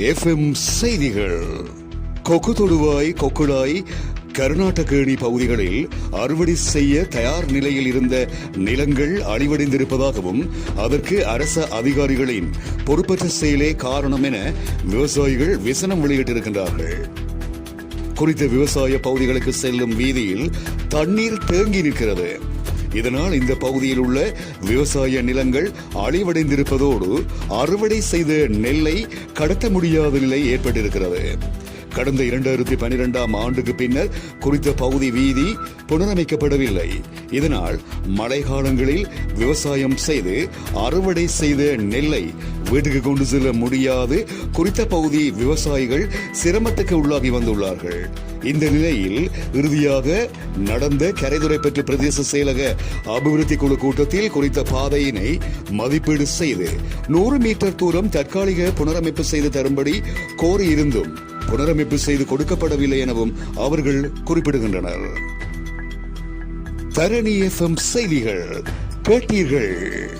FM செய்திகள். கொக்கு தொடுவாய் கொக்குடாய் கர்நாடகேணி பகுதிகளில் அறுவடை செய்ய தயார் நிலையில் இருந்த நிலங்கள் அழிவடைந்திருப்பதாகவும் அதற்கு அரச அதிகாரிகளின் பொறுப்பற்ற செயலே காரணம் என விவசாயிகள் விசனம் வெளியிட்டிருக்கின்றார்கள். குறித்த விவசாய பகுதிகளுக்கு செல்லும் வீதியில் தண்ணீர் தேங்கி நிற்கிறது. இதனால் இந்த பகுதியில் உள்ள விவசாய நிலங்கள் அழிவடைந்திருப்பதோடு அறுவடை செய்த நெல்லை கடத்த முடியாத நிலை ஏற்பட்டிருக்கிறது. கடந்த 2012ஆம் ஆண்டுக்கு பின்னர் குறித்த பகுதி வீதி புனரமைக்கப்படவில்லை. இதனால் மழை காலங்களில் விவசாயம் செய்து அறுவடை செய்த நெல்லை வீட்டுக்கு கொண்டு செல்ல முடியாது குறித்த பகுதி விவசாயிகள் சிரமத்துக்கு உள்ளாகி வந்துள்ளார்கள். இந்த நிலையில் இறுதியாக நடந்த கரைதுறைப்பற்று பிரதேச செயலக அபிவிருத்தி குழு கூட்டத்தில் குறித்த பாதையினை மதிப்பீடு செய்து 100 மீட்டர் தூரம் தற்காலிக புனரமைப்பு செய்து தரும்படி கோரியிருந்தும் புனரமைப்பு செய்து கொடுக்கப்படவில்லை எனவும் அவர்கள் குறிப்பிடுகின்றனர். தரணி எஃப்எம் செய்திகள் கேட்டீர்கள்.